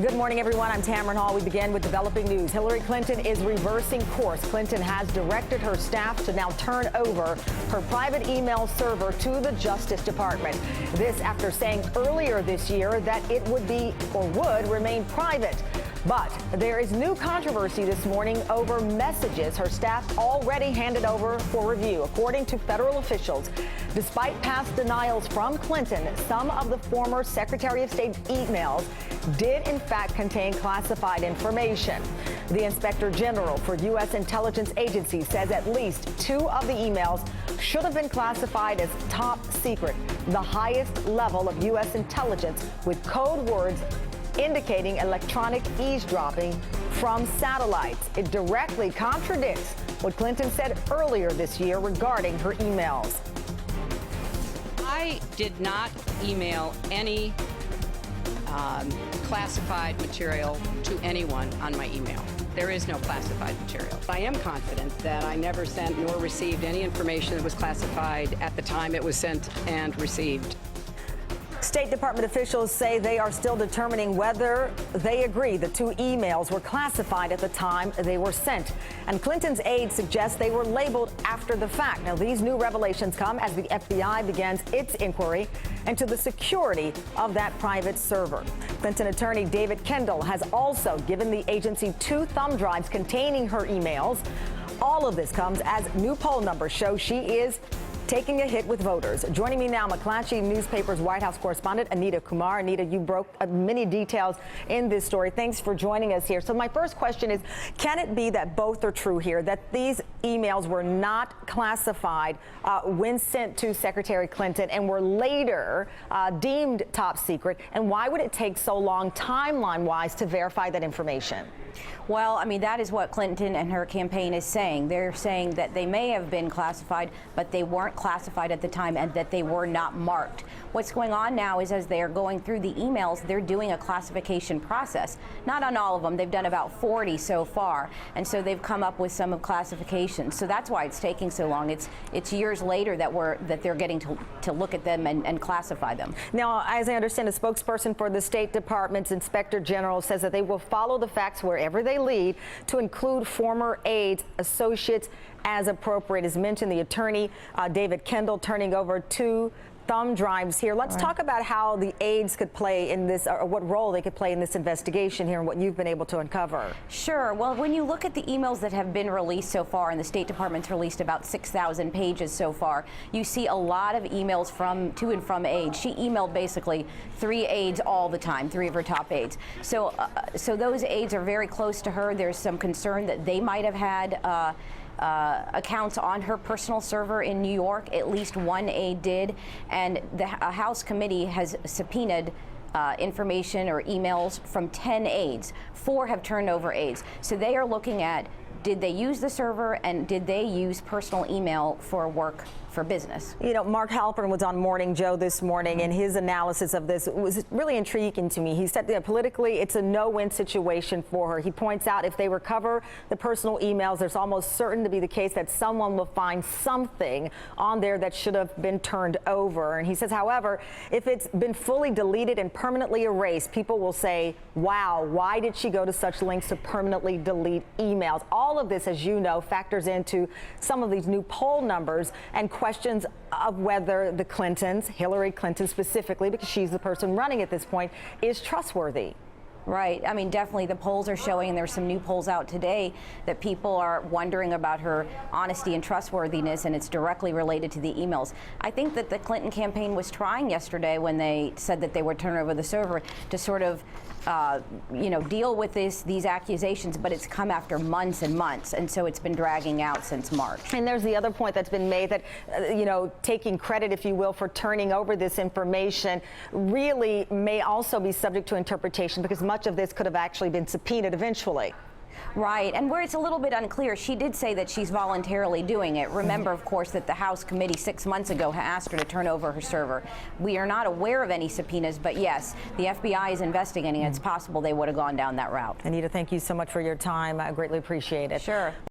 Good morning, everyone. I'm Tamron Hall. We begin with developing news. Hillary Clinton is reversing course. Clinton has directed her staff to now turn over her private email server to the Justice Department. This after saying earlier this year that it would be or would remain private. But there is new controversy this morning over messages her staff already handed over for review. According to federal officials, despite past denials from Clinton, some of the former Secretary of State emails did in fact contain classified information. The Inspector General for U.S. Intelligence Agency says at least 2 of the emails should have been classified as top secret, the highest level of U.S. intelligence, with code words indicating electronic eavesdropping from satellites. It directly contradicts what Clinton said earlier this year regarding her emails. I did not email any classified material to anyone on my email. There is no classified material. I am confident that I never sent nor received any information that was classified at the time it was sent and received. State Department officials say they are still determining whether they agree the 2 emails were classified at the time they were sent. And Clinton's aides suggest they were labeled after the fact. Now, these new revelations come as the FBI begins its inquiry into the security of that private server. Clinton attorney David Kendall has also given the agency 2 thumb drives containing her emails. All of this comes as new poll numbers show she is taking a hit with voters. Joining me now, McClatchy newspaper's White House correspondent Anita Kumar. Anita, you broke many details in this story. Thanks for joining us here. So my first question is, can it be that both are true here, that these emails were not classified when sent to Secretary Clinton and were later deemed top secret? And why would it take so long timeline-wise to verify that information? Well, I mean, that is what Clinton and her campaign is saying. They're saying that they may have been classified, but they weren't classified at the time and that they were not marked. What's going on now is as they are going through the emails, they're doing a classification process. Not on all of them. They've done about 40 so far. And so they've come up with some classifications. So that's why it's taking so long. It's years later that they're getting to look at them and classify them. Now, as I understand, a spokesperson for the State Department's Inspector General says that they will follow the facts wherever they lead to include former aides, associates as appropriate. As mentioned, the attorney David Kendall turning over 2 thumb drives here. Let's talk about how the aides could play in this, or what role they could play in this investigation here and what you've been able to uncover. Sure. Well, when you look at the emails that have been released so far, and the State Department's released about 6,000 pages so far, you see a lot of emails to and from aides. She emailed basically 3 aides all the time, 3 of her top aides. So those aides are very close to her. There's some concern that they might have had accounts on her personal server in New York. At least 1 aide did, and the House committee has subpoenaed information or emails from 10 aides. 4 have turned over aides. So they are looking at, did they use the server and did they use personal email for work, for business? You know, Mark Halpern was on Morning Joe this morning, and his analysis of this was really intriguing to me. He said that politically it's a no-win situation for her. He points out if they recover the personal emails, there's almost certain to be the case that someone will find something on there that should have been turned over. And he says, however, if it's been fully deleted and permanently erased, people will say, wow, why did she go to such lengths to permanently delete emails? All of this, as you know, factors into some of these new poll numbers and questions of whether the Clintons, Hillary Clinton specifically, because she's the person running at this point, is trustworthy. Right. I mean, definitely the polls are showing, and there's some new polls out today, that people are wondering about her honesty and trustworthiness, and it's directly related to the emails. I think that the Clinton campaign was trying yesterday when they said that they would turn over the server to sort of deal with these accusations, but it's come after months and months, and so it's been dragging out since March. And there's the other point that's been made that, taking credit, if you will, for turning over this information really may also be subject to interpretation, because much of this could have actually been subpoenaed eventually. Right, and where it's a little bit unclear, she did say that she's voluntarily doing it. Remember, of course, that the House committee 6 months ago asked her to turn over her server. We are not aware of any subpoenas, but yes, the FBI is investigating. It's possible they would have gone down that route. Anita, thank you so much for your time. I greatly appreciate it. Sure.